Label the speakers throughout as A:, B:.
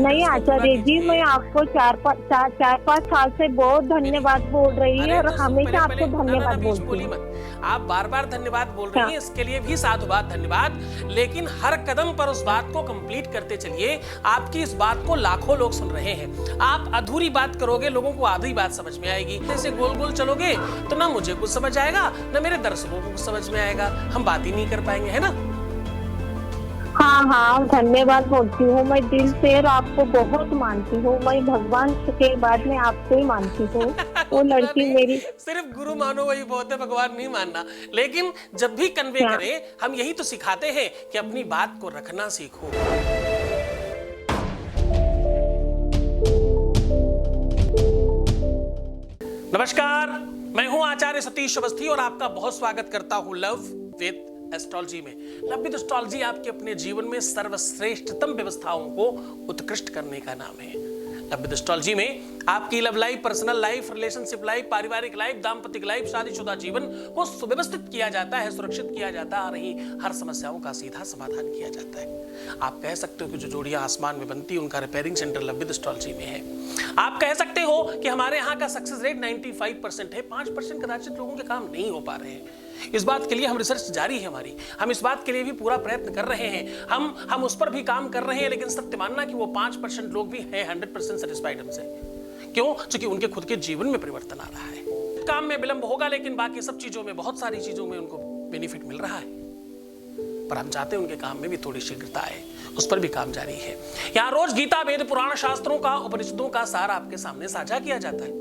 A: नहीं आचार्य जी, मैं आपको चार पाँच साल से बहुत धन्यवाद बोल रही हूँ और हमेशा आपको धन्यवाद बोलती हूँ।
B: आप बार बार धन्यवाद बोल रही हैं, इसके लिए भी साधुवाद धन्यवाद। लेकिन हर कदम पर उस बात को कंप्लीट करते चलिए। आपकी इस बात को लाखों लोग सुन रहे हैं। आप अधूरी बात करोगे, लोगों को आधी बात समझ में आएगी। जैसे गोल गोल चलोगे तो ना मुझे कुछ समझ आएगा, ना मेरे दर्शकों को कुछ समझ में आएगा, हम बात ही नहीं कर पाएंगे, है ना?
A: हाँ, धन्यवाद बोलती हूँ मैं दिल से और आपको बहुत मानती हूँ। मैं भगवान के बाद में आपको ही मानती हूँ। वो लड़की मेरी
B: सिर्फ गुरु मानो वही बहुत है, भगवान नहीं मानना। लेकिन जब भी कन्वे करें, हम यही तो सिखाते हैं कि अपनी बात को रखना सीखो। नमस्कार, मैं हूं आचार्य सतीश अवस्थी और आपका बहुत स्वागत करता हूं लव विद एस्ट्रोलॉजी में। लव विद एस्ट्रोलॉजी आपके अपने जीवन में सर्वश्रेष्ठतम व्यवस्थाओं को उत्कृष्ट करने का नाम है। लव विद एस्ट्रोलॉजी में आपकी love life, personal life, relationship life, पारिवारिक लाइफ, दाम्पतिक लाइफ, शादीशुदा जीवन को सुव्यवस्थित किया जाता है, सुरक्षित किया जाता है और रही हर समस्याओं का सीधा समाधान किया जाता है। आप कह सकते हो कि जो जोड़ियां आसमान में बनती है उनका repairing centre love with astrology में है। आप कह सकते हो कि हमारे यहाँ का सक्सेस रेट 95% है, 5% कदाचित लोगों के काम नहीं हो पा रहे हैं। इस बात के लिए हम रिसर्च जारी है हमारी, हम इस बात के लिए भी पूरा प्रयत्न कर रहे हैं, हम उस पर भी काम कर रहे हैं। लेकिन सत्य मानना कि वो 5% लोग भी हैं 100% सेटिस्फाइड हमसे। क्यों? क्योंकि उनके खुद के जीवन में परिवर्तन आ रहा है। काम में विलंब होगा लेकिन बाकी सब चीजों में, बहुत सारी चीजों में उनको बेनिफिट मिल रहा है। पर हम चाहते हैं उनके काम में भी थोड़ी शीघ्रता आए, उस पर भी काम जारी है। यहाँ रोज गीता, वेद, पुराण, शास्त्रों का, उपनिषदों का सार आपके सामने साझा किया जाता है।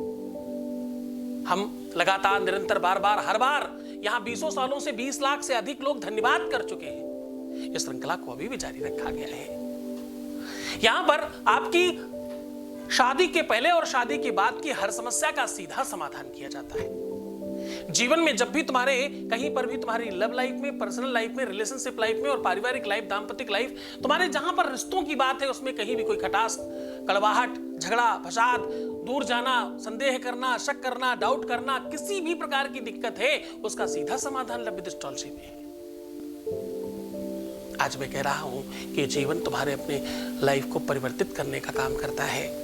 B: हम लगातार, निरंतर, बार बार, हर बार यहाँ 20 सालों से 20 लाख से अधिक लोग धन्यवाद कर चुके हैं। इस श्रृंखला को अभी भी जारी रखा गया है। यहां पर आपकी शादी के पहले और शादी के बाद की हर समस्या का सीधा समाधान किया जाता है। जीवन में जब भी तुम्हारे कहीं पर भी तुम्हारी लव लाइफ में, पर्सनल लाइफ में, रिलेशनशिप लाइफ में और पारिवारिक लाइफ, दाम्पतिक लाइफ, तुम्हारे जहां पर रिश्तों की बात है उसमें कहीं भी कोई खटास, कड़वाहट, झगड़ा, फसाद, दूर जाना, संदेह करना, शक करना, डाउट करना, किसी भी प्रकार की दिक्कत है, उसका सीधा समाधान लव विद एस्ट्रोलॉजी में है। आज मैं कह रहा हूं कि जीवन तुम्हारे अपने लाइफ को परिवर्तित करने का काम करता है।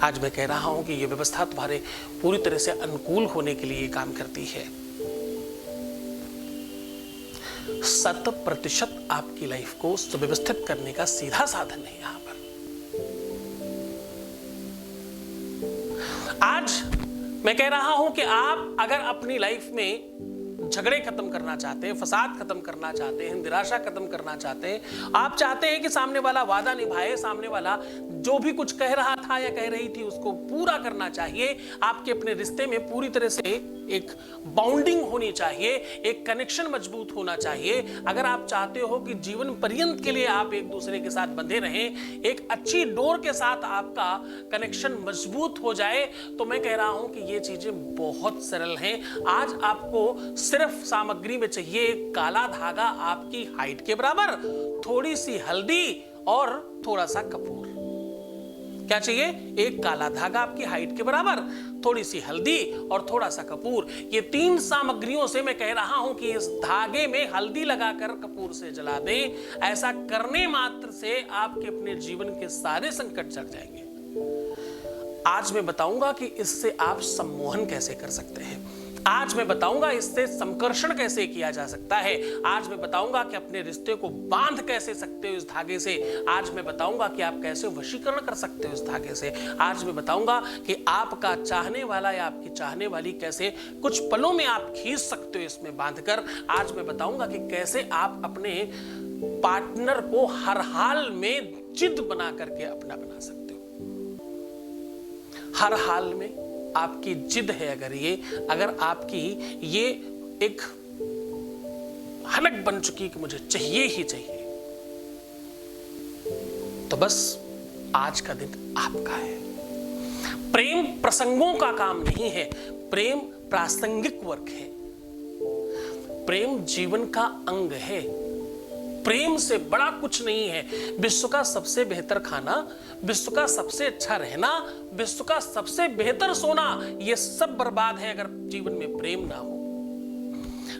B: आज मैं कह रहा हूं कि यह व्यवस्था तुम्हारे पूरी तरह से अनुकूल होने के लिए काम करती है। 100% आपकी लाइफ को सुव्यवस्थित करने का सीधा साधन है यहां पर। आज मैं कह रहा हूं कि आप अगर अपनी लाइफ में झगड़े खत्म करना चाहते हैं, फसाद खत्म करना चाहते हैं, निराशा खत्म करना चाहते हैं, आप चाहते हैं कि सामने वाला वादा निभाए, सामने वाला जो भी कुछ कह रहा था या कह रही थी उसको पूरा करना चाहिए, आपके अपने रिश्ते में पूरी तरह से एक बाउंडिंग होनी चाहिए, एक कनेक्शन मजबूत होना चाहिए, अगर आप चाहते हो कि जीवन पर्यंत के लिए आप एक दूसरे के साथ बंधे रहें, एक अच्छी डोर के साथ आपका कनेक्शन मजबूत हो जाए, तो मैं कह रहा हूं कि ये चीजें बहुत सरल हैं। आज आपको सिर्फ सामग्री में चाहिए एक काला धागा आपकी हाइट के बराबर, थोड़ी सी हल्दी और थोड़ा सा कपूर। क्या चाहिए? एक काला धागा आपकी हाइट के बराबर, थोड़ी सी हल्दी और थोड़ा सा कपूर। ये 3 सामग्रियों से मैं कह रहा हूं कि इस धागे में हल्दी लगाकर कपूर से जला दें। ऐसा करने मात्र से आपके अपने जीवन के सारे संकट चढ़ जाएंगे। आज मैं बताऊंगा कि इससे आप सम्मोहन कैसे कर सकते हैं। आज मैं बताऊंगा इससे संकर्षण कैसे किया जा सकता है। आज मैं बताऊंगा कि अपने रिश्ते को बांध कैसे सकते हो इस धागे से। आज मैं बताऊंगा कि आप कैसे वशीकरण कर सकते हो इस धागे से। आज मैं बताऊंगा कि आपका चाहने वाला या आपकी चाहने वाली कैसे कुछ पलों में आप खींच सकते हो इसमें बांधकर। आज मैं बताऊंगा कि कैसे आप अपने पार्टनर को हर हाल में जिद बना करके अपना बना सकते हो। हर हाल में आपकी जिद है अगर आपकी ये एक हनक बन चुकी कि मुझे चाहिए ही चाहिए, तो बस आज का दिन आपका है। प्रेम प्रसंगों का काम नहीं है, प्रेम प्रासंगिक वर्क है। प्रेम जीवन का अंग है। प्रेम से बड़ा कुछ नहीं है। विश्व का सबसे बेहतर खाना, विश्व का सबसे अच्छा रहना, विश्व का सबसे बेहतर सोना, यह सब बर्बाद है अगर जीवन में प्रेम ना हो।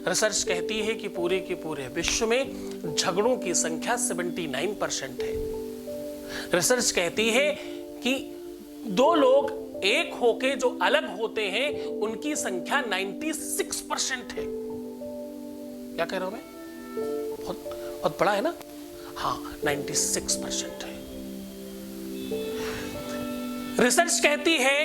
B: रिसर्च कहती है कि पूरे के पूरे विश्व में झगड़ों की संख्या 79% है। रिसर्च कहती है कि दो लोग एक होके जो अलग होते हैं उनकी संख्या 96% है। क्या कह रहा हूं मैं? बहुत बड़ा है ना? हाँ, 96% है। रिसर्च कहती है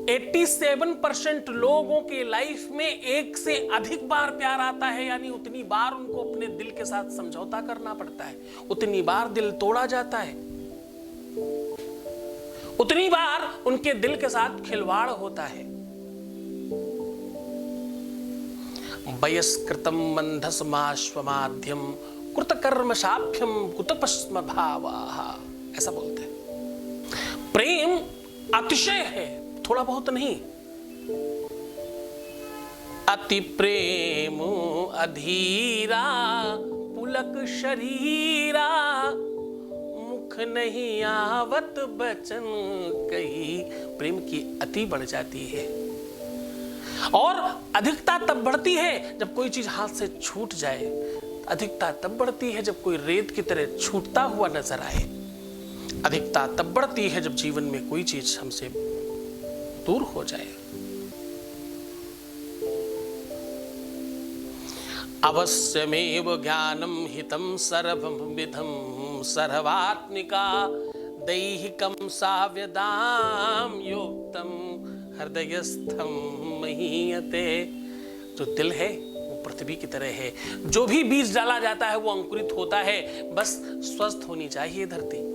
B: 87% लोगों के लाइफ में एक से अधिक बार प्यार आता है, यानी उतनी बार उनको अपने दिल के साथ समझौता करना पड़ता है, उतनी बार दिल तोड़ा जाता है, उतनी बार उनके दिल के साथ खिलवाड़ होता है। वयस्कृतम मंधस्माश्वमाध्यम कृतकर्मशाभ्यम कुतपस्म भावाः, ऐसा बोलते हैं। प्रेम अतिशय है, थोड़ा बहुत नहीं। अति प्रेम अधीरा पुलक शरीरा, मुख नहीं आवत बचन कही। प्रेम की अति बढ़ जाती है और अधिकता तब बढ़ती है जब कोई चीज हाथ से छूट जाए। अधिकता तब बढ़ती है जब कोई रेत की तरह छूटता हुआ नजर आए। अधिकता तब बढ़ती है जब जीवन में कोई चीज हमसे दूर हो जाए। अवश्यमेव ज्ञानम हितम सर्वविधम सर्वात्मिका दैहिकम साव्यदाम योक्तम हृदयस्थम महीयते। जो दिल है वो पृथ्वी की तरह है, जो भी बीज डाला जाता है वो अंकुरित होता है। बस स्वस्थ होनी चाहिए धरती।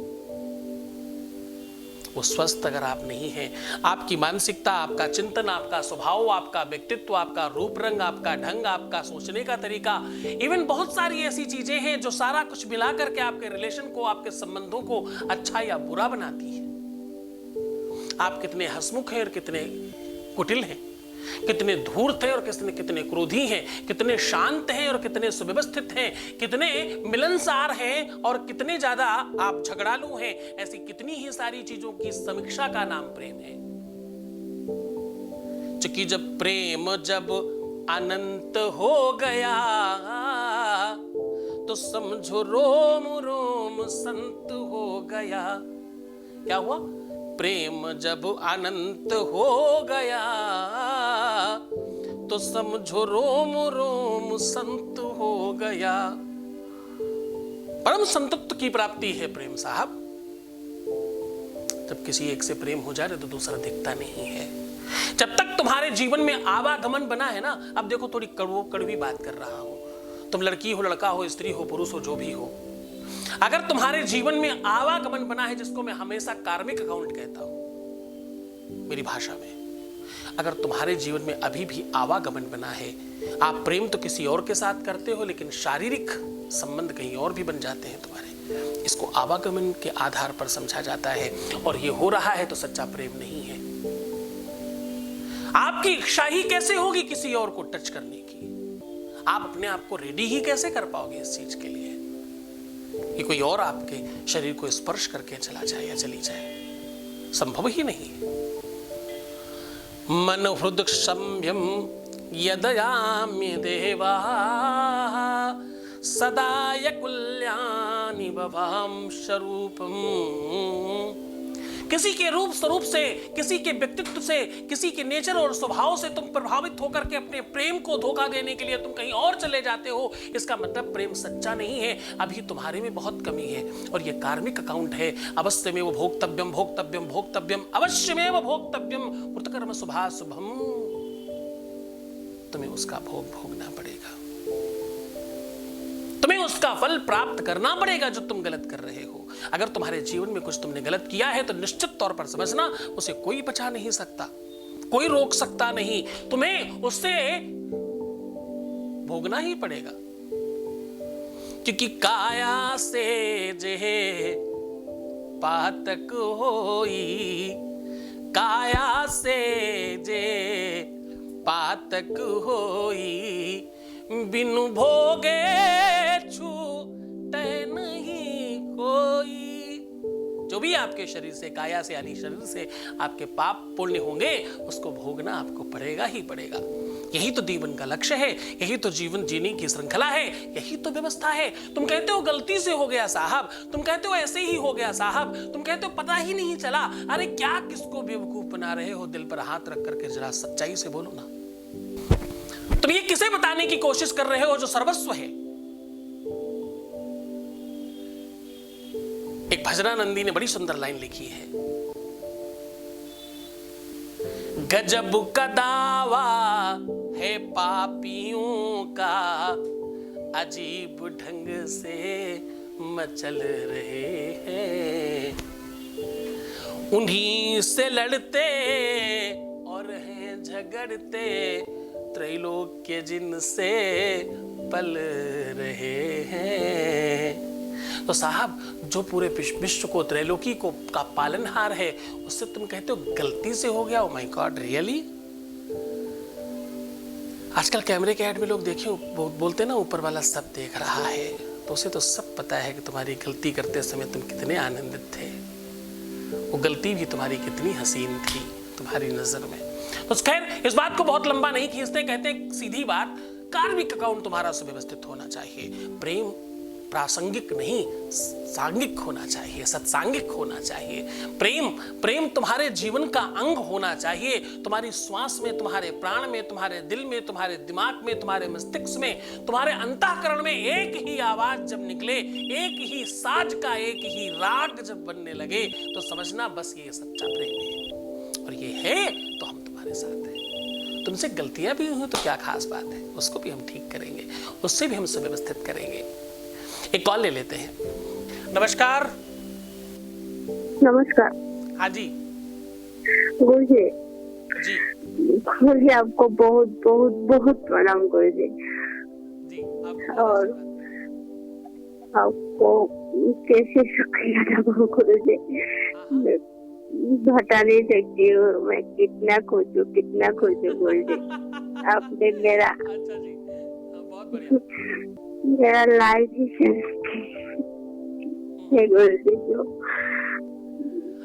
B: वो स्वस्थ अगर आप नहीं हैं, आपकी मानसिकता, आपका चिंतन, आपका स्वभाव, आपका व्यक्तित्व, आपका रूप रंग, आपका ढंग, आपका सोचने का तरीका, इवन बहुत सारी ऐसी चीजें हैं जो सारा कुछ मिला करके आपके रिलेशन को, आपके संबंधों को अच्छा या बुरा बनाती है। आप कितने हंसमुख हैं और कितने कुटिल हैं, कितने धूर्त हैं और कितने क्रोधी हैं, कितने शांत हैं और कितने सुव्यवस्थित हैं, कितने मिलनसार हैं और कितने ज्यादा आप झगड़ालू हैं। ऐसी कितनी ही सारी चीजों की समीक्षा का नाम प्रेम है। क्योंकि जब प्रेम जब अनंत हो गया तो समझो रोम रोम संत हो गया। क्या हुआ? प्रेम जब अनंत हो गया तो समझो रोम रोम संत हो गया। परम संतत्व की प्राप्ति है प्रेम साहब। जब किसी एक से प्रेम हो जाए तो दूसरा दिखता नहीं है। जब तक तुम्हारे जीवन में आवागमन बना है ना, अब देखो थोड़ी कड़वी बात कर रहा हूं, तुम लड़की हो, लड़का हो, स्त्री हो, पुरुष हो, जो भी हो, अगर तुम्हारे जीवन में आवागमन बना है, जिसको मैं हमेशा कार्मिक अकाउंट कहता हूं मेरी भाषा में, अगर तुम्हारे जीवन में अभी भी आवागमन बना है, आप प्रेम तो किसी और के साथ करते हो लेकिन शारीरिक संबंध कहीं और भी बन जाते हैं तुम्हारे, इसको आवागमन के आधार पर समझा जाता है और ये हो रहा है तो सच्चा प्रेम नहीं है। आपकी इच्छा ही कैसे होगी किसी और को टच करने की? आप अपने आप को रेडी ही कैसे कर पाओगे इस चीज के लिए कि कोई और आपके शरीर को स्पर्श करके चला जाए या चली जाए? संभव ही नहीं। मन हृदय संयम यदयाम्य देवा सदा कुल्यानि भवाम स्वरूपम। किसी के रूप स्वरूप से, किसी के व्यक्तित्व से, किसी के नेचर और स्वभाव से तुम प्रभावित होकर के अपने प्रेम को धोखा देने के लिए तुम कहीं और चले जाते हो, इसका मतलब प्रेम सच्चा नहीं है। अभी तुम्हारे में बहुत कमी है और ये कार्मिक अकाउंट है। अवश्यमेव भोक्तव्यम भोक्तव्यम भोक्तव्यम अवश्यमेव भोक्तव्यम कृतकर्म शुभाशुभम। तुम्हें उसका भोग भोगना पड़ेगा, तुम्हें उसका फल प्राप्त करना पड़ेगा जो तुम गलत कर rहे हो। अगर तुम्हारे जीवन में कुछ तुमने गलत किया है तो निश्चित तौर पर समझना उसे कोई बचा नहीं सकता, कोई रोक सकता नहीं, तुम्हें उससे भोगना ही पड़ेगा। क्योंकि काया से जेहे पातक होई, काया से जे पातक होई, बिनु भोगे छूटे नहीं कोई। जो भी आपके शरीर से, काया से यानी शरीर से आपके पाप पुण्य होंगे उसको भोगना आपको पड़ेगा ही पड़ेगा। यही तो जीवन का लक्ष्य है, यही तो जीवन जीने की श्रृंखला है, यही तो व्यवस्था है। तुम कहते हो गलती से हो गया साहब, तुम कहते हो ऐसे ही हो गया साहब, तुम कहते हो पता ही नहीं चला। अरे क्या किसको बेवकूफ बना रहे हो? दिल पर हाथ रख करके जरा सच्चाई से बोलो ना। तुम ये किसे बताने की कोशिश कर रहे हो जो सर्वस्व है? एक भजनानंदी ने बड़ी सुंदर लाइन लिखी है, गजब का दावा है पापियों का, अजीब ढंग से मचल रहे हैं, उन्हीं से लड़ते और हैं झगड़ते, त्रैलोक्य जिनसे पल रहे हैं। तो साहब जो पूरे विश्व को, त्रैलोकी को का पालनहार है, उससे तुम कहते हो गलती से हो गया? Oh my God, really? आजकल कैमरे के ऐड में लोग देखिए बोलते ना ऊपर वाला सब देख रहा है, तो उसे तो सब पता है कि तुम्हारी गलती करते समय तुम कितने आनंदित थे, वो गलती भी तुम्हारी कितनी हसीन थी तुम्हारी नजर में। तो खैर इस बात को बहुत लंबा नहीं खींचते, कहते हैं सीधी बात, कार्मिक अकाउंट तुम्हारा सुव्यवस्थित होना चाहिए। प्रेम प्रासंगिक नहीं सांगिक होना चाहिए, सत्सांगिक होना चाहिए। प्रेम तुम्हारे जीवन का अंग होना चाहिए। तुम्हारी श्वास में, तुम्हारे प्राण में, तुम्हारे दिल में, तुम्हारे दिमाग में, तुम्हारे मस्तिष्क में, तुम्हारे अंतःकरण में एक ही आवाज जब निकले, एक ही साज का एक ही राग जब बनने लगे, तो समझना बस ये सच्चा प्रेम है। और ये है तो हम तुम्हारे साथ हैं। तुमसे गलतियां भी हुई तो क्या खास बात है, उसको भी हम ठीक करेंगे, उससे भी हम सुव्यवस्थित करेंगे। एक कॉल ले लेते हैं। नमस्कार।
A: नमस्कार।
B: हाँ जी
A: गुरुजी।
B: जी
A: गुरुजी आपको बहुत बहुत बहुत प्रणाम गुरुजी।
B: जी
A: और आपको कैसे शुक्रिया अदा करूं गुरुजी, बता नहीं सकती हूँ मैं कितना खुश हूँ गुरुजी। आपने मेरा
B: अच्छा जी, बहुत बढ़िया।
A: मेरा लाइफ ही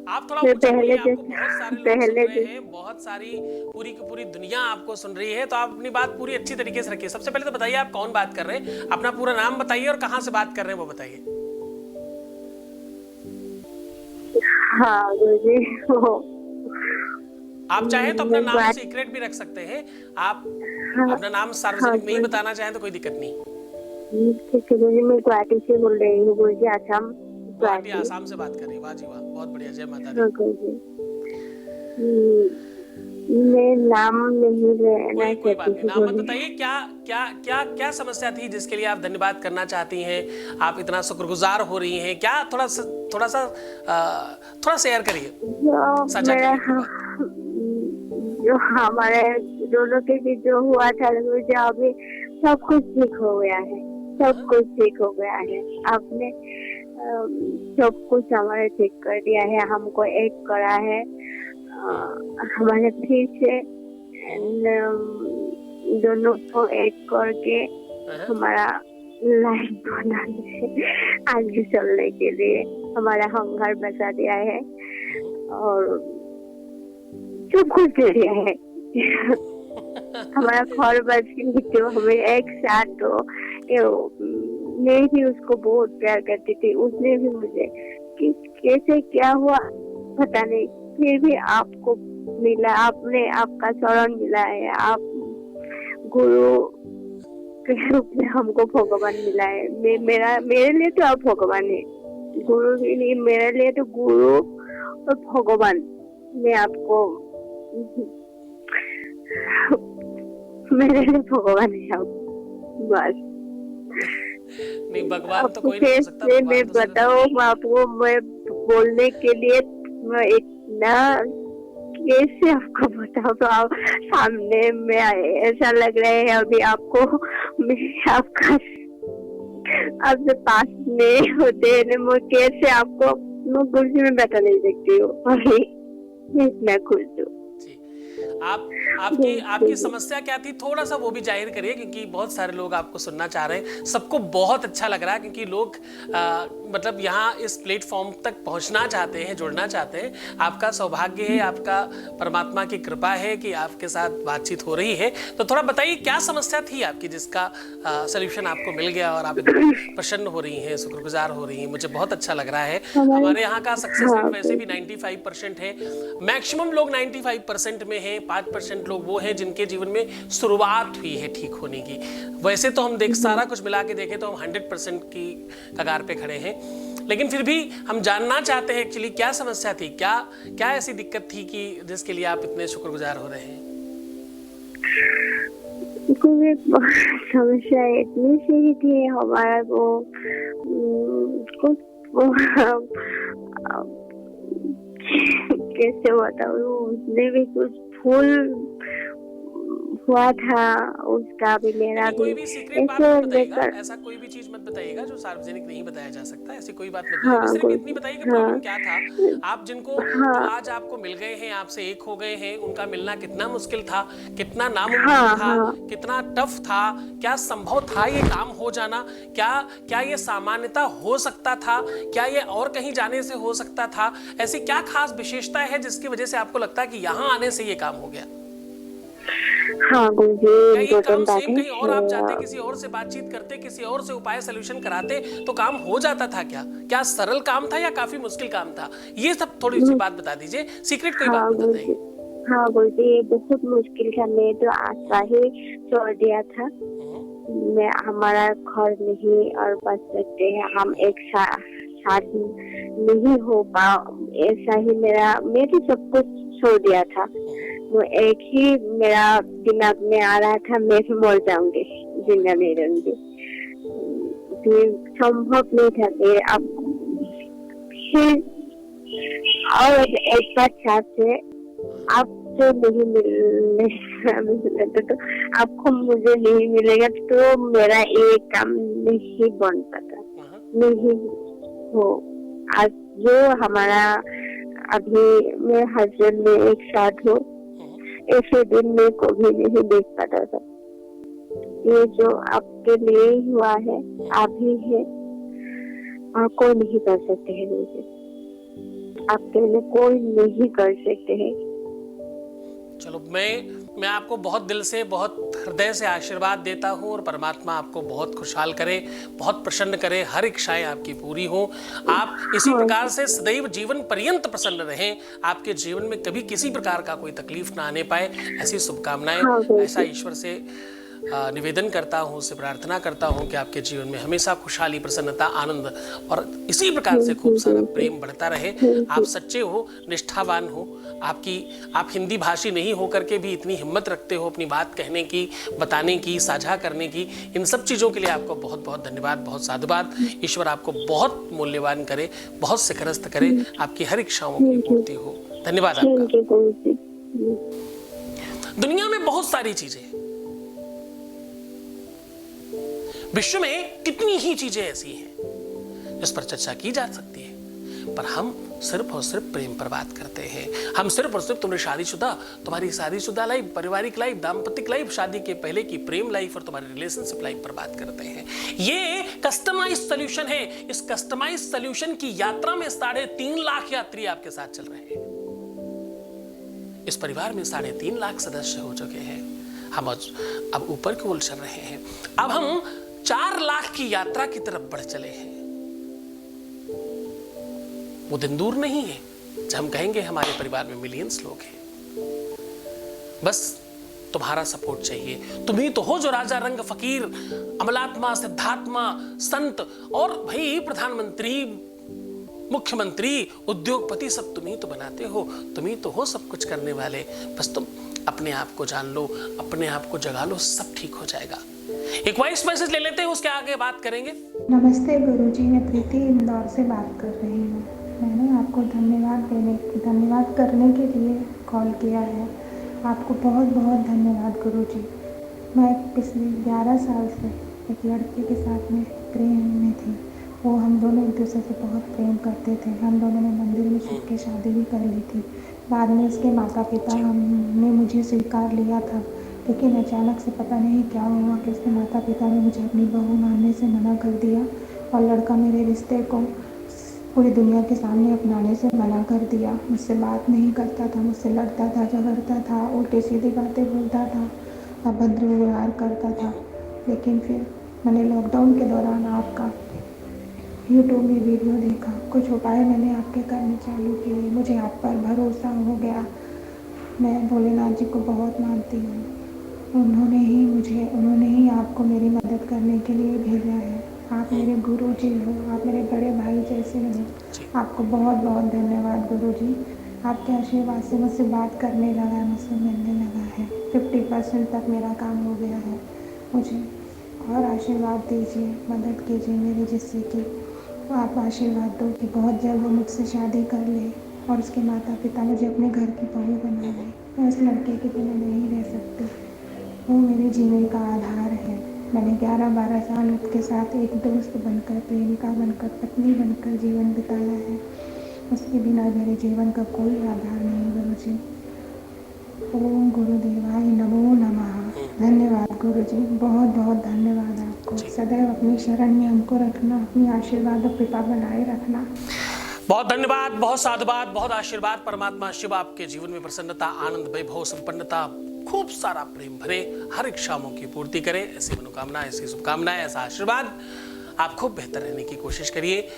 B: आप थोड़ा ऊंचा बोलिए, आपको बहुत सारे लोग सुन रहे हैं, बहुत सारी पूरी की पूरी दुनिया आपको सुन रही है, तो आप अपनी बात पूरी अच्छी तरीके से रखिए। सबसे पहले तो बताइए आप कौन बात कर रहे हैं, अपना पूरा नाम बताइए और कहाँ से बात कर रहे हैं वो बताइए।
A: हाँ गुरुजी,
B: आप चाहें तो अपना नाम सीक्रेट भी रख सकते हैं, आप अपना नाम सार्वजनिक नहीं बताना चाहें तो कोई दिक्कत नहीं।
A: गुरुजी मैं गुवाहाटी से बोल रही हूँ गुरुजी, आसाम।
B: गुवाहाटी आसाम से बात कर रही है, वाह जी वाह, बहुत बढ़िया, जय माता दी।
A: मैं नाम नहीं लेना,
B: कोई बात नहीं, नाम मत बताइए। क्या क्या क्या क्या समस्या थी जिसके लिए आप धन्यवाद करना चाहती हैं, आप इतना शुक्रगुजार हो रही हैं, क्या थोड़ा शेयर करिए, साझा करिए।
A: जो हमारे दोनों के बीच जो हुआ था मुझे अभी सब कुछ ठीक हो गया है, सब कुछ ठीक हो गया है। आपने सब कुछ हमारे ठीक कर दिया है, हमको एक करा है, हमारे फिर से दोनों को एक करके हमारा लाइफ बनाने आगे चलने के लिए हमारा हम घर बसा दिया है और सब कुछ दे दिया है। हमारा घर बस तो हमें एक साथ तो मैं भी उसको बहुत प्यार करती थी, उसने भी मुझे, कि कैसे क्या हुआ पता नहीं, फिर भी आपको मिला, आपने आपका शरण मिला है, आप गुरु के रूप में हमको भगवान मिला है। मेरे लिए तो आप भगवान है, गुरु ही नहीं, मेरे लिए तो गुरु और भगवान। मैं आपको मेरे लिए भगवान है आप, बस।
B: नहीं भगवान तो कोई नहीं हो सकता।
A: मैं बताऊं आपको, मैं बोलने के लिए मैं इतना कैसे आपको बताऊं, तो आप सामने में ऐसा लग रहा है अभी आपको मैं आपका आपसे पास में होते हैं, मैं कैसे आपको मैं गुरुजी में बता नहीं सकती हूँ, अभी इतना खुश हूँ।
B: आपकी समस्या क्या थी, थोड़ा सा वो भी जाहिर करिए, क्योंकि बहुत सारे लोग आपको सुनना चाह रहे हैं। सबको बहुत अच्छा लग रहा है, क्योंकि लोग मतलब यहाँ इस प्लेटफॉर्म तक पहुँचना चाहते हैं, जुड़ना चाहते हैं। आपका सौभाग्य है, आपका परमात्मा की कृपा है कि आपके साथ बातचीत हो रही है। तो थोड़ा बताइए क्या समस्या थी आपकी जिसका सलूशन आपको मिल गया और आप एकदम प्रसन्न हो रही हैं, शुक्रगुजार हो रही हैं। मुझे बहुत अच्छा लग रहा है। हमारे यहाँ का सक्सेस रेट वैसे भी 95% है। मैक्सिमम लोग 95% में हैं। 5% लोग वो हैं जिनके जीवन में शुरुआत हुई है ठीक होने की। वैसे तो हम सारा कुछ मिला के देखें तो हम 100% की कगार पे खड़े हैं। लेकिन फिर भी हम जानना चाहते हैं एक्चुअली क्या समस्या थी, क्या ऐसी दिक्कत थी कि जिसके लिए आप इतने शुक्रगुजार हो रहे हैं।
A: कोई समस्या इतनी सी थी, हमारा वो कैसे बताऊँ, उसने भी कुछ भूल हुआ था, उसका भी मेरा भी।
B: कोई भी सीक्रेट बात मत बताइएगा, ऐसा कोई भी चीज मत बताइएगा जो सार्वजनिक नहीं बताया जा सकता। ऐसी कोई बात मत बताइएगा। सिर्फ इतनी बताइए कि प्रॉब्लम क्या था। आप जो आज आपको मिल गए हैं, आपसे एक हो गए हैं, उनका मिलना कितना मुश्किल था, कितना नामुमकिन था, कितना टफ था, क्या संभव था ये काम हो जाना, क्या ये सामान्यता हो सकता था, क्या ये और कहीं जाने से हो सकता था। ऐसी क्या खास विशेषता है जिसकी वजह से आपको लगता है कि यहाँ आने से ये काम हो गया।
A: हाँ
B: क्या ये काम सेम कहीं और आप जाते, किसी और से बातचीत करते, किसी और से उपाय सोल्यूशन कराते तो काम हो जाता था। क्या सरल काम था या काफी मुश्किल काम था, ये सब थोड़ी सी बात बता दीजिए। सीक्रेट कोई बात बता दीजिए।
A: हाँ बोलते, ये बहुत मुश्किल था। मैं तो आशा ही छोड़ दिया था। मैं हमारा घर नहीं और बच सकते हैं, हम एक साथ नहीं हो पा, ऐसा ही मैं तो सब कुछ छोड़ दिया था। वो एक ही मेरा दिमाग में आ रहा था, मैं भी मर जाऊंगी, जिंदा नहीं रहूंगी। फिर संभव नहीं था। फिर अब और एक बात साथ है, आप जो नहीं मिलने तो आपको मुझे नहीं मिलेगा तो मेरा एक काम नहीं बन पाता, नहीं हो। आज जो हमारा अभी मेरे हस्बैंड में एक साथ हो, ऐसे दिन में कभी नहीं देख पाता था। ये जो आपके लिए हुआ है, आप ही है और कोई नहीं कर सकते हैं। मुझे आपके लिए कोई नहीं कर सकते हैं।
B: चलो, मैं आपको बहुत दिल से, बहुत हृदय से आशीर्वाद देता हूँ और परमात्मा आपको बहुत खुशहाल करे, बहुत प्रसन्न करे, हर इच्छाएं आपकी पूरी हो। आप इसी प्रकार से सदैव जीवन पर्यंत प्रसन्न रहें, आपके जीवन में कभी किसी प्रकार का कोई तकलीफ ना आने पाए, ऐसी शुभकामनाएं, ऐसा ईश्वर से निवेदन करता हूँ, उससे प्रार्थना करता हूँ कि आपके जीवन में हमेशा खुशहाली, प्रसन्नता, आनंद और इसी प्रकार से खूब सारा प्रेम बढ़ता रहे। आप सच्चे हो, निष्ठावान हो, आप हिंदी भाषी नहीं होकर के भी इतनी हिम्मत रखते हो अपनी बात कहने की, बताने की, साझा करने की। इन सब चीज़ों के लिए आपको बहुत बहुत धन्यवाद, बहुत साधुवाद। ईश्वर आपको बहुत मूल्यवान करे, बहुत शिखरस्थ करे, आपकी हर इच्छाओं की पूर्ति हो। धन्यवाद आपका। दुनिया में बहुत सारी चीजें, विश्व में कितनी ही चीजें ऐसी हैं जिस पर चर्चा की जा सकती है, पर हम सिर्फ और सिर्फ प्रेम पर बात करते हैं। हम सिर्फ और सिर्फ तुम्हारी शादीशुदा लाइफ, पारिवारिक लाइफ, दाम्पतिक लाइफ, शादी के पहले की प्रेम लाइफ और तुम्हारी रिलेशनशिप लाइफ पर बात करते हैं। ये कस्टमाइज सोल्यूशन है। इस कस्टमाइज सोल्यूशन की यात्रा में 3.5 लाख यात्री आपके साथ चल रहे हैं। इस परिवार में 3.5 लाख सदस्य हो चुके हैं। हम अब ऊपर की ओर चल रहे हैं। अब हम 4 लाख की यात्रा की तरफ बढ़ चले हैं। वो दिन दूर नहीं है जब हम कहेंगे हमारे परिवार में मिलियंस लोग हैं। बस तुम्हारा सपोर्ट चाहिए। तुम ही तो हो जो राजा, रंग, फकीर, अमलात्मा, सिद्धात्मा, संत और भाई प्रधानमंत्री, मुख्यमंत्री, उद्योगपति, सब तुम ही तो बनाते हो। तुम ही तो हो सब कुछ करने वाले। बस तुम अपने आप को जान लो, अपने आप को जगा लो, सब ठीक हो जाएगा। एक वॉइस मैसेज ले लेते हैं, उसके आगे बात करेंगे।
C: नमस्ते गुरुजी, मैं प्रीति इंदौर से बात कर रही हूँ। मैंने आपको धन्यवाद करने के लिए कॉल किया है। आपको बहुत बहुत धन्यवाद गुरुजी। मैं पिछले 11 साल से एक लड़के के साथ में प्रेम में थी वो हम दोनों एक दूसरे से बहुत प्रेम करते थे। हम दोनों ने मंदिर में छुप के शादी भी कर ली थी। बाद में इसके माता पिता हमने मुझे स्वीकार लिया था, लेकिन अचानक से पता नहीं क्या हुआ कि इसके माता पिता ने मुझे अपनी बहू मानने से मना कर दिया और लड़का मेरे रिश्ते को पूरी दुनिया के सामने अपनाने से मना कर दिया। मुझसे बात नहीं करता था, मुझसे लड़ता था, झगड़ता था, उल्टी सीधी बातें बोलता था, अभद्र व्यवहार करता था। लेकिन फिर मैंने लॉकडाउन के दौरान आपका यूट्यूब में वीडियो देखा, कुछ उपाय मैंने आपके करने चालू किए, मुझे आप पर भरोसा हो गया। मैं भोलेनाथ जी को बहुत मानती हूँ। उन्होंने ही आपको मेरी मदद करने के लिए भेजा है। आप मेरे गुरु जी हो, आप मेरे बड़े भाई जैसे हो। आपको बहुत बहुत धन्यवाद गुरु जी। आपके आशीर्वाद से मुझसे बात करने लगा, मुझसे मिलने लगा है। 50% तक मेरा काम हो गया है। मुझे और आशीर्वाद दीजिए, मदद कीजिए मेरी, जिससे कि आप आशीर्वाद दो कि बहुत जल्द वो मुझसे शादी कर ले और उसके माता पिता मुझे अपने घर की बहू बना ले। मैं उस लड़के के बिना नहीं रह सकती। वो मेरे जीवन का आधार है। मैंने 11-12 साल उसके साथ एक दोस्त बनकर, प्रेमिका बनकर, पत्नी बनकर जीवन बिताया है। उसके बिना मेरे जीवन का कोई आधार नहीं गुरुजी। ओम गुरुदेवाय नमो नमः। धन्यवाद गुरुजी, बहुत बहुत धन्यवाद आपको। सदैव अपनी शरण में हमको रखना, अपनी आशीर्वाद और कृपा बनाए रखना।
B: बहुत धन्यवाद, बहुत साधुवाद, बहुत आशीर्वाद। परमात्मा शिव आपके जीवन में प्रसन्नता, आनंद, वैभव, संपन्नता, खूब सारा प्रेम भरे, हर इच्छाओं की पूर्ति करे। ऐसी मनोकामना, ऐसी शुभकामनाएं, ऐसा आशीर्वाद। आप खूब बेहतर रहने की कोशिश करिए।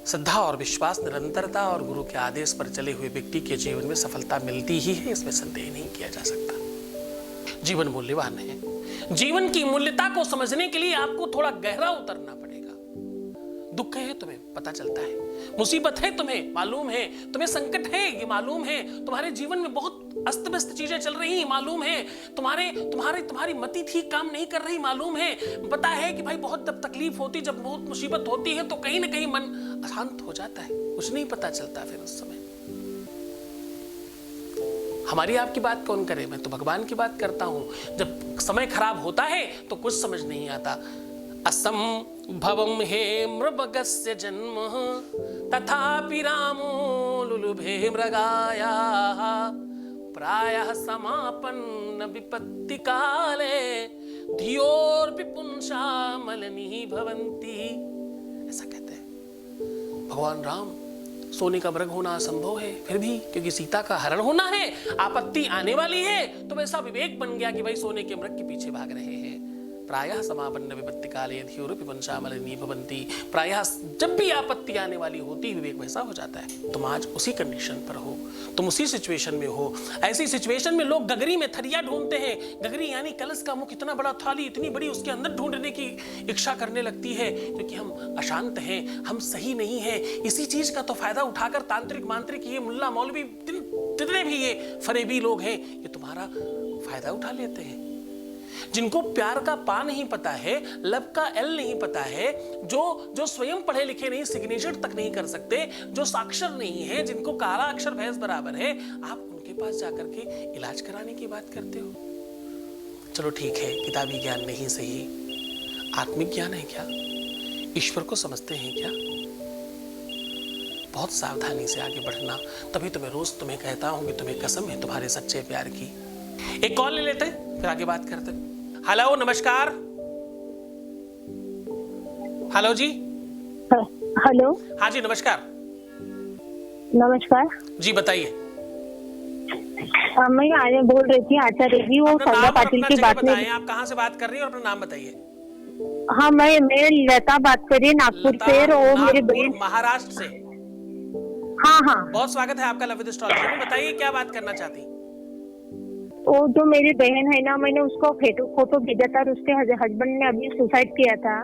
B: श्रद्धा और विश्वास, निरंतरता और गुरु के आदेश पर चले हुए व्यक्ति के जीवन में सफलता मिलती ही है, इसमें संदेह नहीं किया जा सकता। जीवन मूल्यवान है। जीवन की मूल्यता को समझने के लिए आपको थोड़ा गहरा उतरना पड़ेगा। दुख है तुम्हें पता चलता है, मुसीबत है तुम्हें मालूम है, तुम्हें संकट है ये मालूम है, तुम्हारे जीवन में बहुत अस्त व्यस्त चीजें चल रही मालूम है, तुम्हारी मति ठीक काम नहीं कर रही मालूम है। पता है कि भाई बहुत जब तकलीफ होती, जब बहुत मुसीबत होती है तो कहीं ना कहीं मन अशांत हो जाता है, कुछ नहीं पता चलता फिर उस समय। हमारी आपकी बात कौन करे, मैं तो भगवान की बात करता हूं। जब समय खराब होता है तो कुछ समझ नहीं आता। असंभवम हे मृगस्य जन्म तथापि रामो लुलुभे मृगाया प्रायः समापन्न विपत्ति काले धियोर्पि पुंसामलनी भवन्ति। ऐसा कहते हैं भगवान राम। सोने का मृग होना असंभव है, फिर भी क्योंकि सीता का हरण होना है, आपत्ति आने वाली है, तो वैसा विवेक बन गया कि भाई सोने के मृग के पीछे भाग रहे हैं। प्रायः समापन्न विपत्ति काले धियोर्पि पुंसामलनी भवन्ति। प्रायः जब भी आपत्ति आने वाली होती, विवेक वैसा हो जाता है। तुम आज उसी कंडीशन पर हो, तुम उसी सिचुएशन में हो। ऐसी सिचुएशन में लोग गगरी में थरिया ढूंढते हैं। गगरी यानी कलश का मुख, इतना बड़ा थाली, इतनी बड़ी, उसके अंदर ढूंढने की इच्छा करने लगती है, क्योंकि हम अशांत हैं, हम सही नहीं हैं। इसी चीज का तो फायदा उठाकर तांत्रिक मांत्रिक, ये मुल्ला मौलवी, जितने भी ये फरेबी लोग हैं, ये तुम्हारा फायदा उठा लेते हैं। जिनको प्यार का पा नहीं पता है, लव का एल नहीं पता है, जो स्वयं पढ़े लिखे नहीं, सिग्नेचर तक नहीं कर सकते, जो साक्षर नहीं है, जिनको काला अक्षर भैंस बराबर है, आप उनके पास जाकर के इलाज कराने की बात करते हो। चलो ठीक है, किताबी ज्ञान नहीं सही, आत्मिक ज्ञान है क्या? ईश्वर को समझते हैं क्या? बहुत सावधानी से आगे बढ़ना। तभी रोज तुम्हें कहता हूं कि तुम्हें कसम है तुम्हारे सच्चे प्यार की। एक कॉल ले लेते हैं, फिर आगे बात करते हैं। हेलो, नमस्कार। हेलो जी।
A: हेलो।
B: हाँ जी, नमस्कार।
A: नमस्कार
B: जी, बताइए।
A: मैं आर्य बोल रही थी, आचार्य जी। वो सौदा पाटिल की बात में
B: आप कहाँ से बात कर रही हैं और अपना नाम बताइए।
A: हाँ, मैं लता बात कर रही हूँ, नागपुर से। और मेरे बहन
B: महाराष्ट्र से।
A: हाँ हाँ,
B: बहुत स्वागत है आपका लव विद एस्ट्रोलॉजी में। बताइए क्या बात करना चाहती हैं?
A: वो जो मेरी बहन है ना, मैंने उसको फोटो भेजा था और उसके हस्बैंड ने अभी सुसाइड किया था।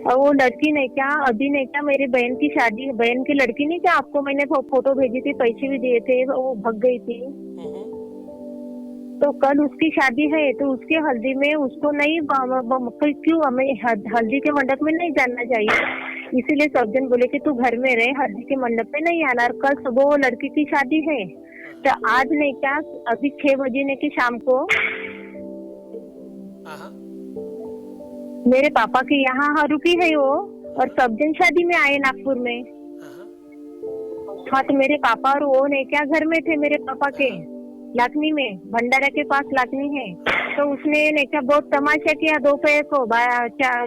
A: और वो लड़की ने क्या, अभी ने क्या, मेरी बहन की शादी, बहन की लड़की ने क्या, आपको मैंने फोटो भेजी थी, पैसे भी दिए थे, वो भाग गई थी। तो कल उसकी शादी है, तो उसके हल्दी में उसको नहीं, क्यों हमें हल्दी के मंडप में नहीं जाना चाहिए, इसीलिए सब जन बोले कि तू घर में रहे, हल्दी के मंडप में नहीं आना। कल सुबह वो लड़की की शादी है, तो आज नहीं क्या, अभी 6 बजे ने की शाम को मेरे पापा के यहाँ रुकी है वो। और सब जन शादी में आए नागपुर में। हाँ तो मेरे पापा और वो ने क्या घर में थे मेरे पापा के लाखनी में, भंडारा के पास लाखनी है। तो उसने ने क्या बहुत तमाशा किया दोपहर को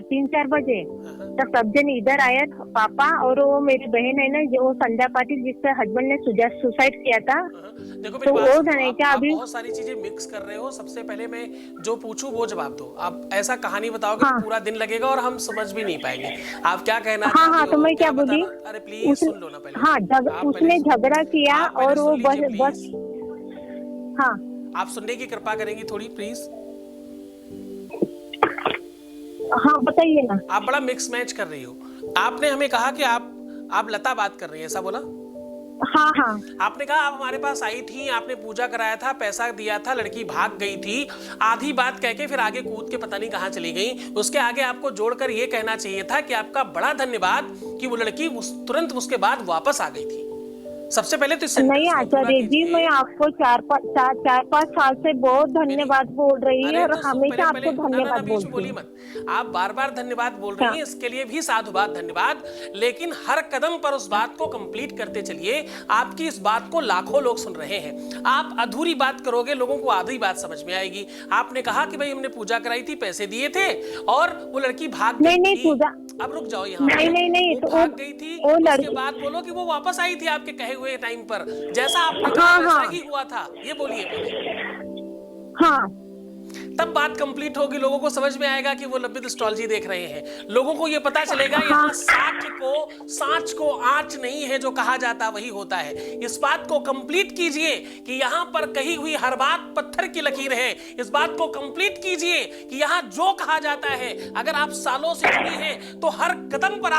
A: 3-4 बजे। तो सब जन इधर आया, पापा और वो मेरी बहन है ना जो संध्या पाटिल जिसका हस्बैंड ने सुसाइड किया था।
B: देखो
A: तो वो नहीं क्या
B: आप
A: अभी
B: बहुत सारी चीजें मिक्स कर रहे हो। सबसे पहले मैं जो पूछूं वो जवाब दो। आप ऐसा कहानी बताओगे तो पूरा दिन लगेगा और हम समझ भी नहीं पाएंगे आप क्या कहना चाहते हो।
A: हाँ तो मैं क्या बोली,
B: अरे प्लीज सुन लो ना पहले।
A: हाँ उसने झगड़ा किया और वो बस हाँ
B: आप सुनने की कृपा करेंगी थोड़ी प्लीज।
A: हाँ बताइए ना।
B: आप बड़ा मिक्स मैच कर रही हो। आपने हमें कहा कि आप लता बात कर रही है, ऐसा बोला?
A: हाँ हाँ
B: आपने कहा आप हमारे पास आई थी, आपने पूजा कराया था, पैसा दिया था, लड़की भाग गई थी। आधी बात कह के फिर आगे कूद के पता नहीं कहां चली गई। उसके आगे आपको जोड़कर ये कहना चाहिए था कि आपका बड़ा धन्यवाद कि वो लड़की तुरंत उसके बाद वापस आ गई थी। सबसे पहले तो
A: नहीं आचार्य जी, मैं आपको 4-5 साल से बहुत धन्यवाद बोल रही है और हमेशा आपको धन्यवाद बोलती हूँ।
B: आप बार बार धन्यवाद बोल रही हैं, इसके लिए भी साधुवाद धन्यवाद। लेकिन हर कदम पर उस बात को कंप्लीट करते चलिए। आपकी इस बात को लाखों लोग सुन रहे हैं। आप अधूरी बात करोगे, लोगों को आधी बात समझ में आएगी। आपने कहा कि भाई हमने पूजा कराई थी, पैसे दिए थे और वो लड़की भाग गई
A: नहीं
B: थी।
A: पूजा
B: अब रुक जाओ यहाँ।
A: नहीं
B: वो भाग गई थी, उसके बाद बोलो कि वो वापस आई थी आपके कहे हुए टाइम पर, जैसा आपने कहा वैसा ही हुआ था, ये बोलिए पहले।
A: हाँ
B: तब बात कंप्लीट होगी, लोगों को समझ में आएगा कि वो लंबित एस्ट्रोलॉजी देख रहे हैं। लोगों को ये पता चलेगा यहाँ सांच को आंच नहीं है, जो कहा जाता वही होता है। इस बात को कंप्लीट कीजिए कि यहाँ पर कही हुई हर बात पत्थर की लकीर है। इस बात को कंप्लीट कीजिए कि यहाँ जो कहा जाता है, अगर आप सालों से जुड़ी हैं तो हर कदम पर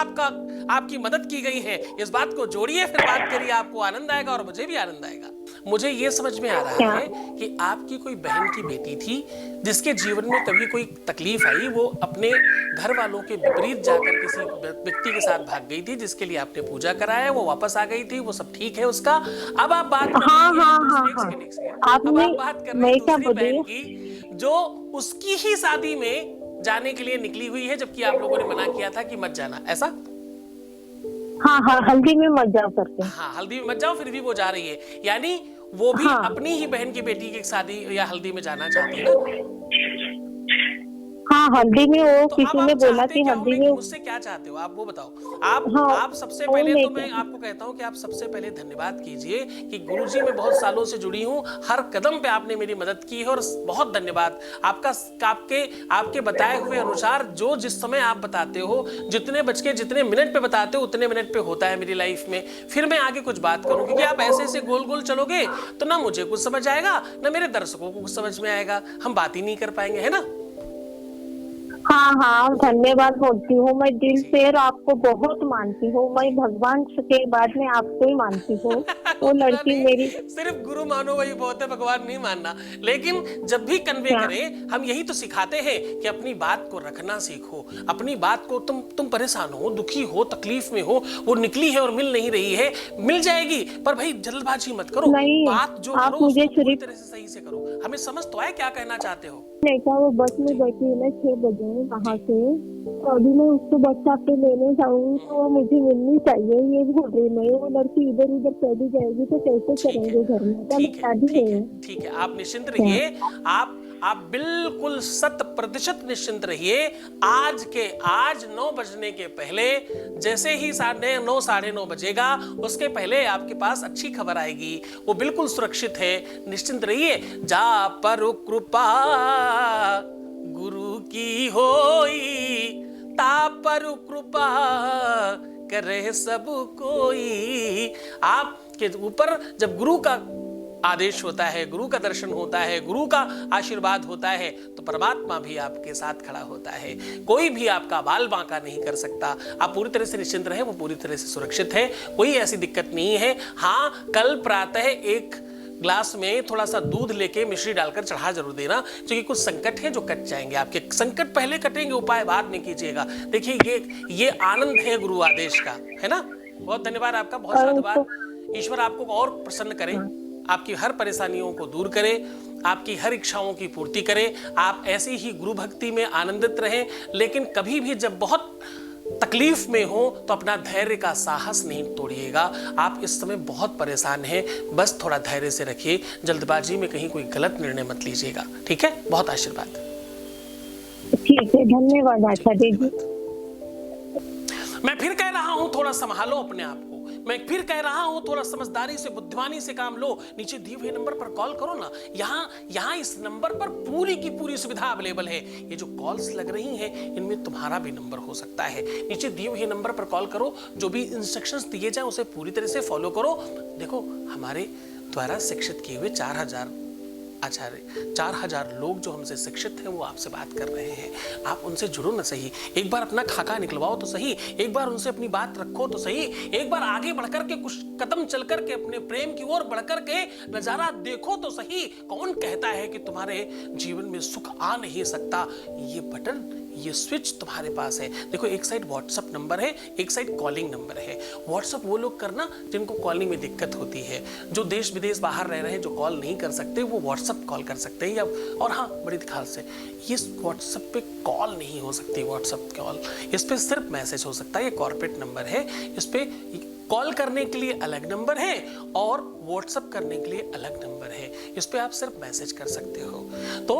B: आपकी मदद की गई है। इस बात को जोड़िए, फिर बात करिए, आपको आनंद आएगा और मुझे भी आनंद आएगा। मुझे ये समझ में आ रहा है कि आपकी कोई बहन की बेटी थी जिसके जीवन में कभी कोई तकलीफ आई, वो अपने घर वालों के विपरीत जाकर किसी व्यक्ति के साथ भाग गई थी, जिसके लिए आपने पूजा कराया, वो वापस आ गई थी, वो सब ठीक है उसका। अब आप बात कर रही हैं दूसरी बहन की जो उसकी ही शादी में जाने के लिए निकली हुई है, जबकि आप लोगों ने मना किया था कि मत जाना, ऐसा?
A: हाँ हल्दी में मत जाओ करके।
B: हाँ हल्दी में मत जाओ, फिर भी वो जा रही है, यानी वो भी अपनी ही बहन की बेटी की शादी या हल्दी में जाना चाहती है।
A: हाँ हल्दी में वो
B: तो
A: किसी ने बोला कि हल्दी में।
B: मुझसे क्या चाहते हो आप वो बताओ। आप सबसे पहले तो मैं आपको कहता हूँ कि आप सबसे पहले धन्यवाद कीजिए कि गुरुजी मैं बहुत सालों से जुड़ी हूँ, हर कदम पे आपने मेरी मदद की है और बहुत धन्यवाद आपका। आपके बताए हुए अनुसार जो जिस समय आप बताते हो, जितने मिनट पे बताते हो उतने मिनट पे होता है मेरी लाइफ में। फिर मैं आगे कुछ बात करूँ, क्योंकि आप ऐसे गोल गोल चलोगे तो ना मुझे कुछ समझ आएगा ना मेरे दर्शकों को कुछ समझ में आएगा, हम बात ही नहीं कर पाएंगे, है ना?
A: हाँ धन्यवाद बोलती हूँ मैं दिल से, और आपको बहुत मानती हूँ मैं, भगवान के बाद में आपको ही मानती हूँ। वो लड़की मेरी
B: सिर्फ गुरु मानो वही बहुत है, भगवान नहीं मानना। लेकिन जब भी कन्वे करें हम यही तो सिखाते हैं कि अपनी बात को रखना सीखो। अपनी बात को तुम परेशान हो, दुखी हो, तकलीफ में हो, वो निकली है और मिल नहीं रही है, मिल जाएगी, पर भाई जल्दबाजी मत करो। बात जो
A: आप
B: करो
A: मुझे
B: पूरी तरह से सही से करो। हमें समझ तो आए क्या कहना चाहते हो।
A: नहीं क्या वो बस में बैठी है ना 6 बजे वहाँ से, तो अभी मैं उसको बच्चा पे लेने जाऊँ तो वो मुझे मिलनी चाहिए, ये बोल रही मैं। वो लड़की इधर उधर चली जाएगी तो कैसे करेंगे घर में, शादी है। ठीक
B: है, आप निश्चिंत रहिए, आप बिल्कुल 100% निश्चिंत रहिए। आज 9 बजने के पहले, जैसे ही 9:30 साढ़े 9 बजेगा उसके पहले आपके पास अच्छी खबर आएगी। वो बिल्कुल सुरक्षित है, निश्चिंत रहिए। जा पर कृपा गुरु की होई, ता पर कृपा करे सब कोई। आपके ऊपर जब गुरु का आदेश होता है, गुरु का दर्शन होता है, गुरु का आशीर्वाद होता है, तो परमात्मा भी आपके साथ खड़ा होता है। कोई भी आपका बाल बांका नहीं कर सकता। आप पूरी तरह से निश्चिंत रहे, वो पूरी तरह से सुरक्षित है, कोई ऐसी दिक्कत नहीं है। हाँ, कल प्रातः एक ग्लास में थोड़ा सा दूध लेके मिश्री डालकर चढ़ा जरूर देना, क्योंकि कुछ संकट है जो कट जाएंगे। आपके संकट पहले कटेंगे, उपाय बाद में कीजिएगा। देखिए ये आनंद है गुरु आदेश का, है ना? बहुत धन्यवाद आपका, बहुत धन्यवाद। ईश्वर आपको और प्रसन्न करे, आपकी हर परेशानियों को दूर करे, आपकी हर इच्छाओं की पूर्ति करे। आप ऐसी ही गुरु भक्ति में आनंदित रहें। लेकिन कभी भी जब बहुत तकलीफ में हो तो अपना धैर्य का साहस नहीं तोड़िएगा। आप इस समय बहुत परेशान हैं, बस थोड़ा धैर्य से रखिए, जल्दबाजी में कहीं कोई गलत निर्णय मत लीजिएगा, ठीक है? बहुत आशीर्वाद।
A: ठीक है, धन्यवाद आचार्य जी।
B: मैं फिर कह रहा हूं थोड़ा संभालो अपने आप को, मैं फिर कह रहा हूं थोड़ा समझदारी से, बुद्धिमानी से काम लो। नीचे दिए हुए नंबर पर कॉल करो ना, यहाँ इस नंबर पर पूरी की पूरी सुविधा अवेलेबल है। ये जो कॉल्स लग रही हैं इनमें तुम्हारा भी नंबर हो सकता है। नीचे दिए हुए नंबर पर कॉल करो, जो भी इंस्ट्रक्शंस दिए जाए उसे पूरी तरह से फॉलो करो। देखो, हमारे द्वारा शिक्षित किए हुए 4000 लोग जो हमसे शिक्षित हैं वो आपसे बात कर रहे हैं। आप उनसे जुड़ो ना सही, एक बार अपना खाका निकलवाओ तो सही, एक बार उनसे अपनी बात रखो तो सही, एक बार आगे बढ़कर के कुछ कदम चल करके अपने प्रेम की ओर बढ़कर के नजारा देखो तो सही। कौन कहता है कि तुम्हारे जीवन में सुख आ नहीं सकता? ये बटन, ये स्विच तुम्हारे पास है। देखो, एक साइड व्हाट्सएप नंबर है, एक साइड कॉलिंग नंबर है। व्हाट्सएप वो लोग करना जिनको कॉलिंग में दिक्कत होती है, जो देश विदेश बाहर रह रहे हैं, जो कॉल नहीं कर सकते, वो व्हाट्सएप कॉल कर सकते हैं। या और हाँ, बड़ी ख्याल से, ये व्हाट्सएप पे कॉल नहीं हो सकती। व्हाट्सएप कॉल, इस पे सिर्फ मैसेज हो सकता है। ये कॉर्पोरेट नंबर है, इस पे कॉल करने के लिए अलग नंबर है और व्हाट्सएप करने के लिए अलग नंबर है। इस पे आप सिर्फ मैसेज कर सकते हो। तो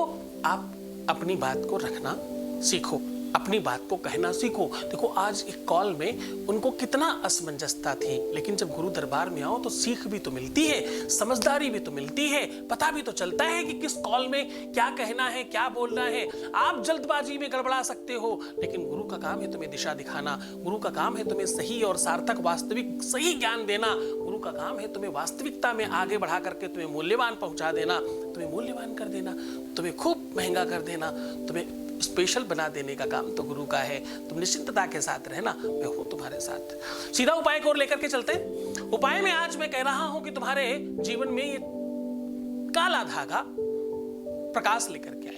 B: आप अपनी बात को रखना सीखो, अपनी बात को कहना सीखो। देखो, आज एक कॉल में उनको कितना असमंजसता थी, लेकिन जब गुरु दरबार में आओ तो सीख भी तो मिलती है, समझदारी भी तो मिलती है, पता भी तो चलता है कि किस कॉल में क्या कहना है, क्या बोलना है। आप जल्दबाजी में गड़बड़ा सकते हो, लेकिन गुरु का काम है तुम्हें दिशा दिखाना। गुरु का काम है तुम्हें सही और सार्थक, वास्तविक, सही ज्ञान देना। गुरु का काम है तुम्हें वास्तविकता में आगे बढ़ा करके तुम्हें मूल्यवान पहुंचा देना, तुम्हें मूल्यवान कर देना, तुम्हें खूब महंगा कर देना, तुम्हें स्पेशल बना देने का काम तो गुरु का है। तुम निश्चिंतता के साथ रहना, मैं हूं तुम्हारे साथ। सीधा उपाय को लेकर के चलते हैं। उपाय में आज मैं कह रहा हूं कि तुम्हारे जीवन में ये काला धागा प्रकाश लेकर के आएगा।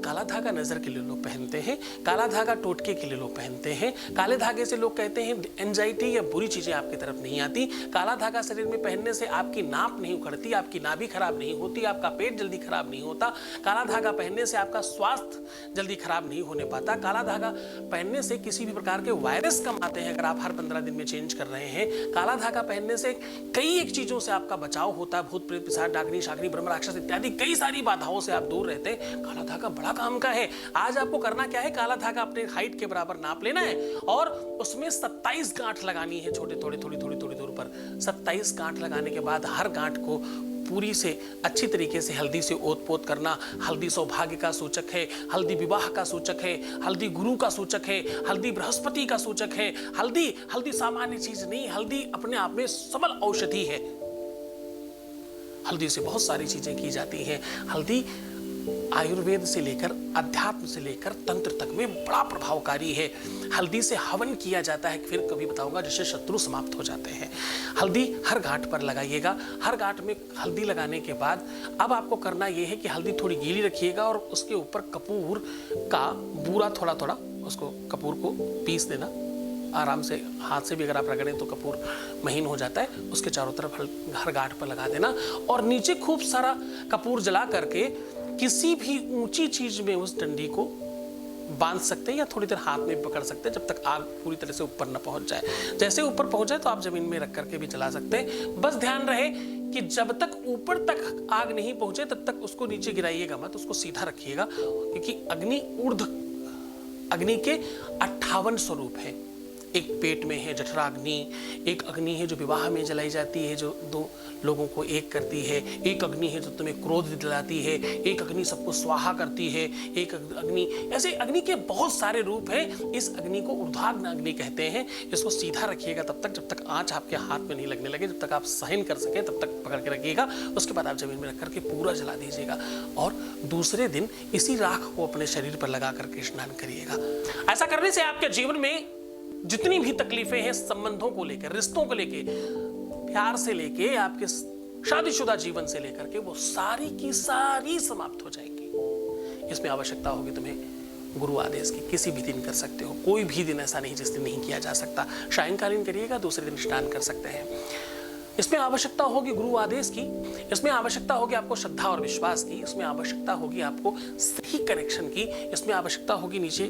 B: काला धागा नजर के लिए लोग पहनते हैं, काला धागा टोटके के लिए लोग पहनते हैं। काले धागे से लोग कहते हैं एंजाइटी या बुरी चीजें आपकी तरफ नहीं आती। काला धागा शरीर में पहनने से आपकी नाप नहीं उखड़ती, आपकी नाभि खराब नहीं होती, आपका पेट जल्दी खराब नहीं होता। काला धागा पहनने से आपका स्वास्थ्य जल्दी खराब नहीं होने पाता। काला धागा पहनने से किसी भी प्रकार के वायरस कम आते हैं, अगर आप हर 15 दिन में चेंज कर रहे हैं। काला धागा पहनने से कई एक चीजों से आपका बचाव होता है, भूत प्रेत पिशाच डाकिनी शाकिनी ब्रह्म राक्षस इत्यादि कई सारी बाधाओं से आप दूर रहते हैं। काला धागा बड़ा काम का है। आज आपको करना क्या है, काला धागा अपने हाइट के बराबर नाप लेना है और उसमें 27 गांठ लगानी है, छोटे थोड़ी दूर पर। 27 गांठ लगाने के बाद हर गांठ को पूरी से अच्छी तरीके से हल्दी से ओत-पोत करना। हल्दी सौभाग्य का सूचक है, हल्दी विवाह का सूचक है, हल्दी गुरु का सूचक है, हल्दी बृहस्पति का सूचक है। हल्दी सामान्य चीज नहीं, हल्दी अपने आप में सबल औषधि है। हल्दी से बहुत सारी चीजें की जाती हैं। हल्दी आयुर्वेद से लेकर अध्यात्म से लेकर तंत्र तक में बड़ा प्रभावकारी है। हल्दी से हवन किया जाता है, फिर कभी बताऊंगा, जिससे शत्रु समाप्त हो जाते हैं। हल्दी हर गांठ पर लगाइएगा। हर गांठ में हल्दी लगाने के बाद अब आपको करना यह है कि हल्दी थोड़ी गीली रखिएगा और उसके ऊपर कपूर का बूरा थोड़ा थोड़ा उसको कपूर को पीस देना। आराम से हाथ से भी अगर आप रगड़ें तो कपूर महीन हो जाता है। उसके चारों तरफ हर गांठ पर लगा देना और नीचे खूब सारा कपूर जला करके किसी भी ऊंची चीज में उस डंडी को बांध सकते हैं या थोड़ी देर हाथ में पकड़ सकते हैं, जब तक आग पूरी तरह से ऊपर न पहुंच जाए। जैसे ऊपर पहुंच जाए तो आप जमीन में रख करके भी जला सकते हैं। बस ध्यान रहे कि जब तक ऊपर तक आग नहीं पहुंचे तब तक उसको नीचे गिराइएगा मत, उसको सीधा रखिएगा, क्योंकि अग्नि के 58 स्वरूप है। एक पेट में है जठराग्नि, एक अग्नि है जो विवाह में जलाई जाती है, जो दो लोगों को एक करती है। एक अग्नि है जो तुम्हें क्रोध दिलाती है। एक अग्नि सबको स्वाहा करती है। एक अग्नि, ऐसे अग्नि के बहुत सारे रूप हैं। इस अग्नि को ऊर्ध्वाग्नि अग्नि कहते हैं। इसको सीधा रखिएगा तब तक जब तक आंच आपके हाथ में नहीं लगने लगे, जब तक आप सहन कर सकें तब तक पकड़ के रखिएगा। उसके बाद आप जमीन में रख करके पूरा जला दीजिएगा और दूसरे दिन इसी राख को अपने शरीर पर लगा करके स्नान करिएगा। ऐसा करने से आपके जीवन में जितनी भी तकलीफें हैं संबंधों को लेकर, रिश्तों को लेकर, प्यार से लेके आपके शादीशुदा जीवन से लेकर के, वो सारी की सारी समाप्त हो जाएंगी। इसमें आवश्यकता होगी तुम्हें गुरु आदेश की। किसी भी दिन कर सकते हो, कोई भी दिन ऐसा नहीं जिस दिन नहीं किया जा सकता। सायंकालीन करिएगा, दूसरे दिन स्नान कर सकते हैं। इसमें आवश्यकता होगी गुरु आदेश की, इसमें आवश्यकता होगी आपको श्रद्धा और विश्वास की, इसमें आवश्यकता होगी आपको सही कनेक्शन की, इसमें आवश्यकता होगी नीचे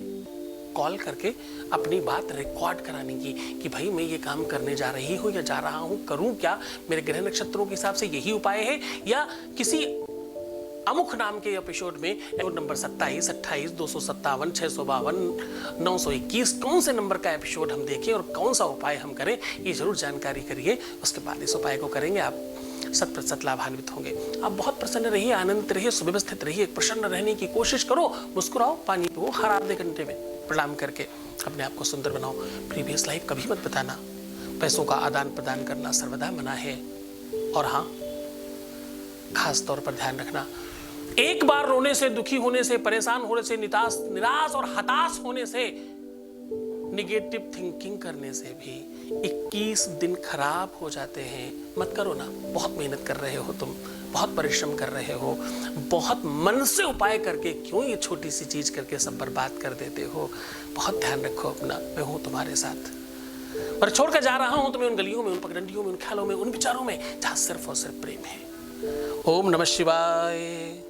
B: कॉल करके अपनी बात रिकॉर्ड कराने की कि भाई मैं ये काम करने जा रही हूँ या जा रहा हूँ, करूँ क्या, मेरे ग्रह नक्षत्रों के हिसाब से यही उपाय है, या किसी अमुख नाम के एपिसोड में नंबर 27, 28, 257, 652, 921 कौन से नंबर का एपिसोड हम देखें और कौन सा उपाय हम करें, ये जरूर जानकारी करिए। उसके बाद इस उपाय को करेंगे, आप 100% लाभान्वित होंगे। आप बहुत प्रसन्न रहिए, आनंदित रहिए, सुव्यवस्थित रहिए, प्रसन्न रहने की कोशिश करो, मुस्कुराओ, पानी पियो हर आधे घंटे में, प्रणाम करके अपने आप को सुंदर बनाओ। प्रीवियस लाइफ कभी मत बताना। पैसों का आदान प्रदान करना सर्वदा मना है। और हाँ, खास तौर पर ध्यान रखना, एक बार रोने से, दुखी होने से, परेशान होने से, निराश और हताश होने से, निगेटिव थिंकिंग करने से भी 21 दिन खराब हो जाते हैं। मत करो ना। बहुत मेहनत कर रहे हो तुम, बहुत परिश्रम कर रहे हो, बहुत मन से उपाय करके क्यों ये छोटी सी चीज करके सब बर्बाद कर देते हो। बहुत ध्यान रखो अपना। मैं हूं तुम्हारे साथ, पर छोड़कर जा रहा हूं तुम्हें उन गलियों में, उन पगडंडियों में, उन ख्यालों में, उन विचारों में जहां सिर्फ और सिर्फ प्रेम है। ओम नमः शिवाय।